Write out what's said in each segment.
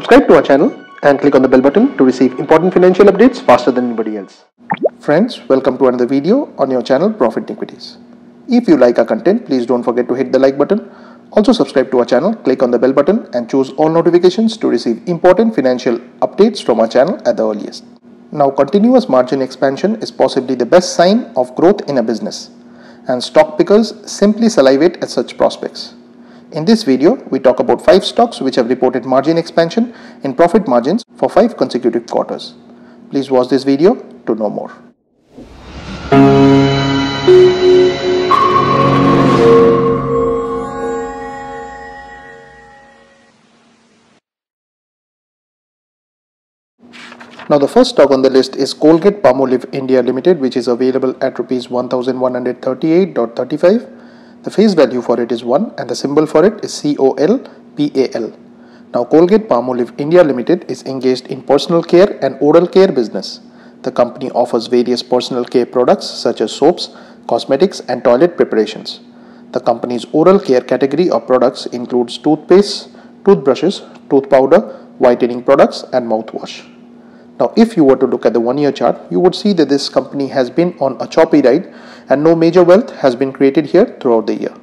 Subscribe to our channel and click on the bell button to receive important financial updates faster than anybody else. Friends, welcome to another video on your channel Profit Equities. If you like our content, please don't forget to hit the like button. Also subscribe to our channel, click on the bell button and choose all notifications to receive important financial updates from our channel at the earliest. Now, continuous margin expansion is possibly the best sign of growth in a business, and stock pickers simply salivate at such prospects. In this video, we talk about 5 stocks which have reported margin expansion in profit margins for 5 consecutive quarters. Please watch this video to know more. Now, the first stock on the list is Colgate Palmolive India Limited, which is available at Rs 1138.35. The face value for it is 1 and the symbol for it is COLPAL. Now, Colgate Palmolive India Limited is engaged in personal care and oral care business. The company offers various personal care products such as soaps, cosmetics and toilet preparations. The company's oral care category of products includes toothpaste, toothbrushes, tooth powder, whitening products and mouthwash. Now, if you were to look at the 1-year chart, you would see that this company has been on a choppy ride and no major wealth has been created here throughout the year.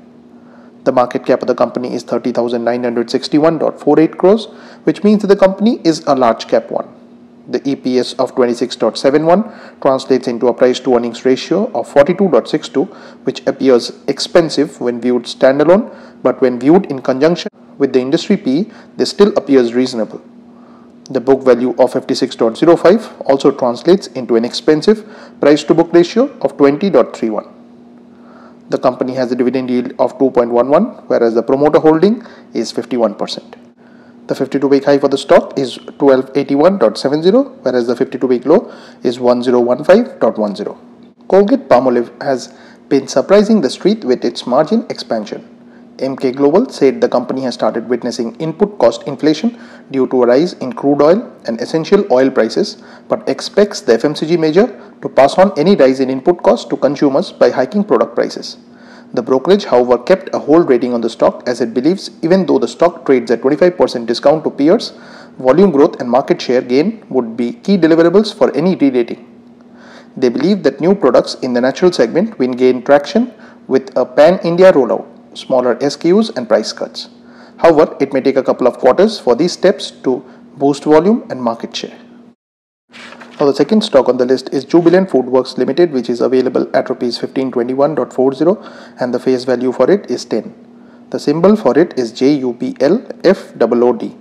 The market cap of the company is 30,961.48 crores, which means that the company is a large cap one. The EPS of 26.71 translates into a price to earnings ratio of 42.62, which appears expensive when viewed standalone, but when viewed in conjunction with the industry PE, this still appears reasonable. The book value of 56.05 also translates into an expensive price to book ratio of 20.31. The company has a dividend yield of 2.11, whereas the promoter holding is 51%. The 52-week high for the stock is 1281.70, whereas the 52-week low is 1015.10. Colgate Palmolive has been surprising the street with its margin expansion. MK Global said the company has started witnessing input cost inflation due to a rise in crude oil and essential oil prices, but expects the FMCG major to pass on any rise in input costs to consumers by hiking product prices. The brokerage, however, kept a hold rating on the stock as it believes even though the stock trades at 25% discount to peers, volume growth and market share gain would be key deliverables for any re-rating. They believe that new products in the natural segment will gain traction with a pan-India rollout, smaller SKUs and price cuts. However, it may take a couple of quarters for these steps to boost volume and market share. Now, the second stock on the list is Jubilant FoodWorks Limited, which is available at Rs 1521.40 and the face value for it is 10. The symbol for it is JUBLFOOD.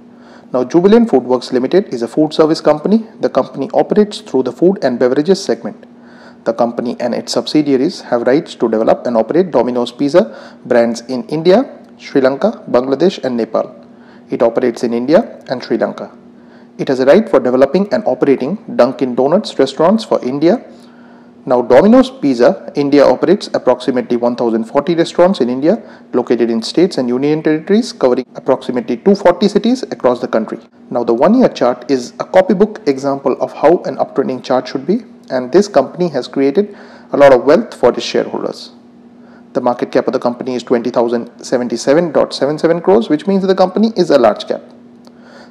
Now, Jubilant FoodWorks Limited is a food service company. The company operates through the food and beverages segment. The company and its subsidiaries have rights to develop and operate Domino's Pizza brands in India, Sri Lanka, Bangladesh and Nepal. It operates in India and Sri Lanka. It has a right for developing and operating Dunkin' Donuts restaurants for India. Now, Domino's Pizza India operates approximately 1040 restaurants in India located in states and union territories covering approximately 240 cities across the country. Now, the 1-year chart is a copybook example of how an uptrending chart should be, and this company has created a lot of wealth for its shareholders. The market cap of the company is 20,077.77 crores, which means that the company is a large cap.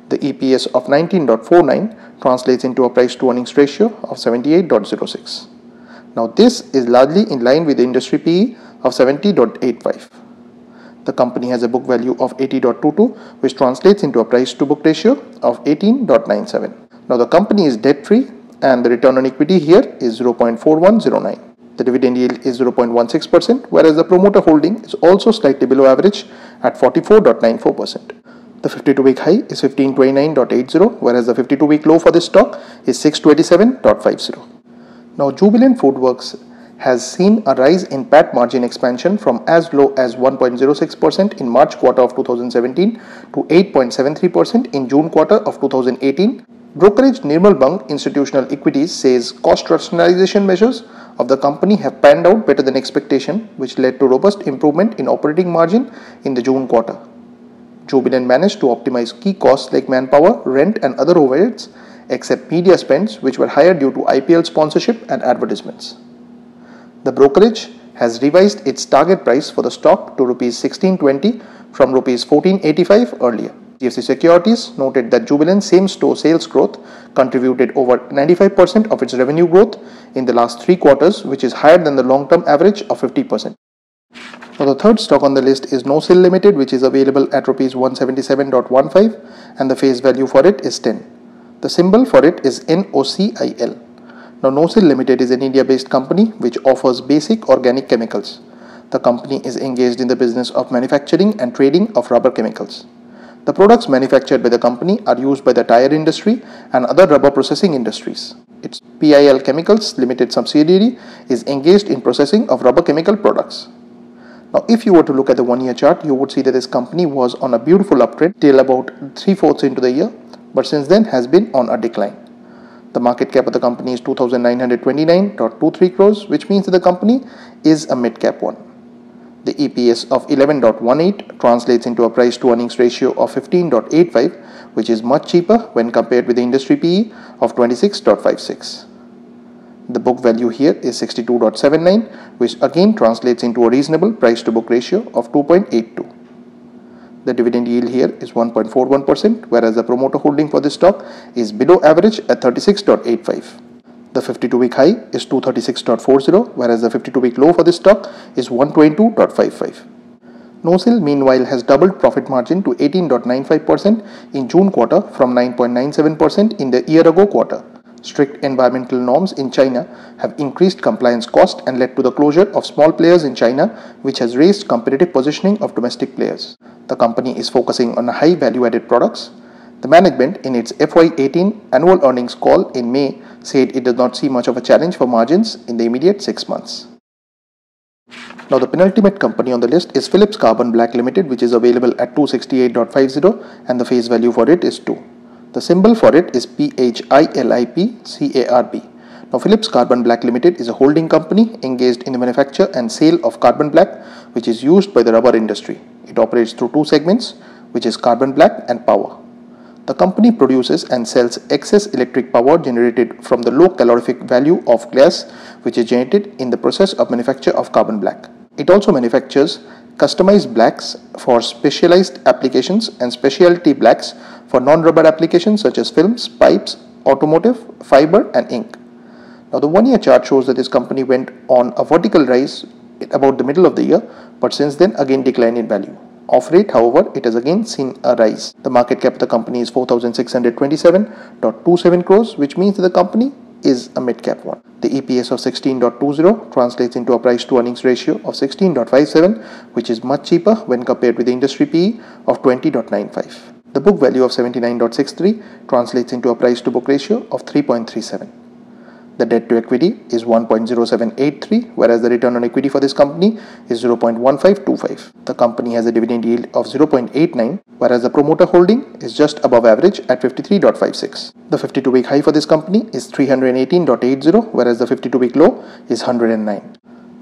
The EPS of 19.49 translates into a price to earnings ratio of 78.06. Now, this is largely in line with the industry PE of 70.85. The company has a book value of 80.22, which translates into a price to book ratio of 18.97. Now, the company is debt free and the return on equity here is 0.4109. The dividend yield is 0.16%, whereas the promoter holding is also slightly below average at 44.94%. The 52-week high is 1529.80, whereas the 52-week low for this stock is 627.50. Now, Jubilant FoodWorks has seen a rise in PAT margin expansion from as low as 1.06% in March quarter of 2017 to 8.73% in June quarter of 2018. Brokerage Nirmal Bang Institutional Equities says cost rationalization measures of the company have panned out better than expectation, which led to robust improvement in operating margin in the June quarter. Jubilant managed to optimize key costs like manpower, rent and other overheads, except media spends which were higher due to IPL sponsorship and advertisements. The brokerage has revised its target price for the stock to Rs 1620 from Rs 1485 earlier. HDFC Securities noted that Jubilant same-store sales growth contributed over 95% of its revenue growth in the last 3 quarters, which is higher than the long-term average of 50%. Now, the third stock on the list is NOCIL Limited, which is available at Rs 177.15 and the face value for it is 10. The symbol for it is NOCIL. Now, NOCIL Limited is an India-based company which offers basic organic chemicals. The company is engaged in the business of manufacturing and trading of rubber chemicals. The products manufactured by the company are used by the tire industry and other rubber processing industries. Its PIL Chemicals Limited subsidiary is engaged in processing of rubber chemical products. Now, if you were to look at the 1-year chart, you would see that this company was on a beautiful uptrend till about 3/4 into the year, but since then has been on a decline. The market cap of the company is 2,929.23 crores, which means that the company is a mid-cap one. The EPS of 11.18 translates into a price to earnings ratio of 15.85, which is much cheaper when compared with the industry PE of 26.56. The book value here is 62.79, which again translates into a reasonable price to book ratio of 2.82. The dividend yield here is 1.41%, whereas the promoter holding for this stock is below average at 36.85. The 52-week high is 236.40, whereas the 52-week low for this stock is 122.55. NOCIL meanwhile has doubled profit margin to 18.95% in June quarter from 9.97% in the year ago quarter. Strict environmental norms in China have increased compliance cost and led to the closure of small players in China, which has raised competitive positioning of domestic players. The company is focusing on high value-added products. The management in its FY18 annual earnings call in May said it does not see much of a challenge for margins in the immediate 6 months. Now, the penultimate company on the list is Phillips Carbon Black Limited, which is available at 268.50 and the face value for it is 2. The symbol for it is PHILIPCARB. Now, Phillips Carbon Black Limited is a holding company engaged in the manufacture and sale of carbon black, which is used by the rubber industry. It operates through 2 segments, which is carbon black and power. The company produces and sells excess electric power generated from the low calorific value of gas, which is generated in the process of manufacture of carbon black. It also manufactures customized blacks for specialized applications and specialty blacks for non-rubber applications such as films, pipes, automotive, fiber and ink. Now, the 1-year chart shows that this company went on a vertical rise about the middle of the year, but since then again declined in value. Off rate, however, it has again seen a rise. The market cap of the company is 4,627.27 crores, which means that the company is a mid-cap one. The EPS of 16.20 translates into a price to earnings ratio of 16.57, which is much cheaper when compared with the industry PE of 20.95. The book value of 79.63 translates into a price to book ratio of 3.37. The debt to equity is 1.0783, whereas the return on equity for this company is 0.1525. The company has a dividend yield of 0.89, whereas the promoter holding is just above average at 53.56. The 52-week high for this company is 318.80, whereas the 52-week low is 109.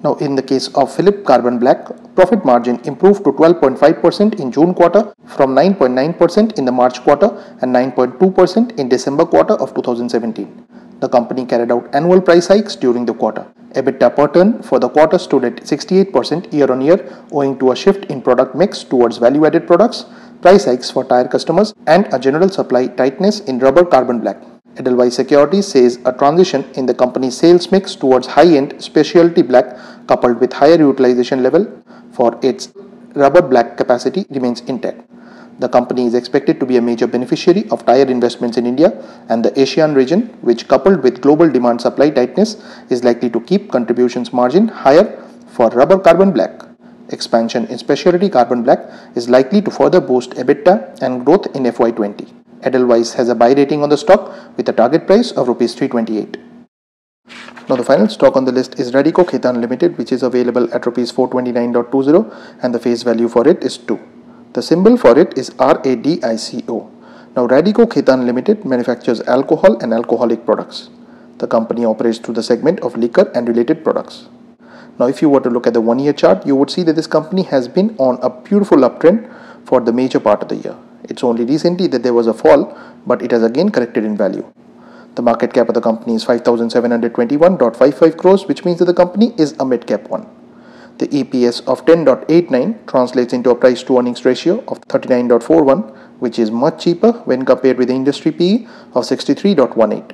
Now, in the case of Phillips Carbon Black, profit margin improved to 12.5% in June quarter from 9.9% in the March quarter and 9.2% in December quarter of 2017. The company carried out annual price hikes during the quarter. EBITDA per ton for the quarter stood at 68% year-on-year, owing to a shift in product mix towards value-added products, price hikes for tire customers, and a general supply tightness in rubber carbon black. Edelweiss Securities says a transition in the company's sales mix towards high-end specialty black coupled with higher utilization level for its rubber black capacity remains intact. The company is expected to be a major beneficiary of tire investments in India and the ASEAN region, which coupled with global demand supply tightness is likely to keep contributions margin higher for rubber carbon black. Expansion in specialty carbon black is likely to further boost EBITDA and growth in FY20. Edelweiss has a buy rating on the stock with a target price of Rs 328. Now, the final stock on the list is Radico Khaitan Limited, which is available at Rs 429.20 and the face value for it is 2. The symbol for it is RADICO. Now, Radico Khaitan Limited manufactures alcohol and alcoholic products. The company operates through the segment of liquor and related products. Now, if you were to look at the 1-year chart, you would see that this company has been on a beautiful uptrend for the major part of the year. It's only recently that there was a fall, but it has again corrected in value. The market cap of the company is 5,721.55 crores, which means that the company is a mid-cap one. The EPS of 10.89 translates into a price to earnings ratio of 39.41, which is much cheaper when compared with the industry PE of 63.18.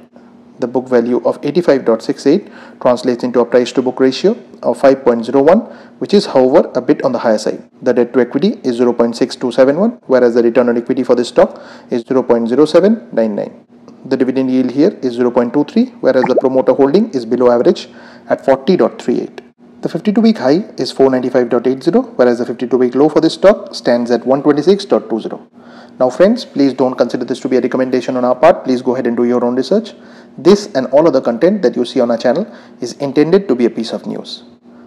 The book value of 85.68 translates into a price to book ratio of 5.01, which is however a bit on the higher side. The debt to equity is 0.6271, whereas the return on equity for this stock is 0.0799. The dividend yield here is 0.23, whereas the promoter holding is below average at 40.38. The 52-week high is 495.80, whereas the 52-week low for this stock stands at 126.20. Now friends, please don't consider this to be a recommendation on our part. Please go ahead and do your own research. This and all other content that you see on our channel is intended to be a piece of news.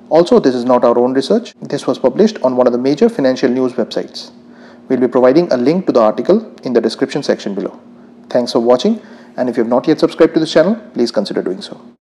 Also, this is not our own research. This was published on one of the major financial news websites. We'll be providing a link to the article in the description section below. Thanks for watching, and if you have not yet subscribed to this channel, please consider doing so.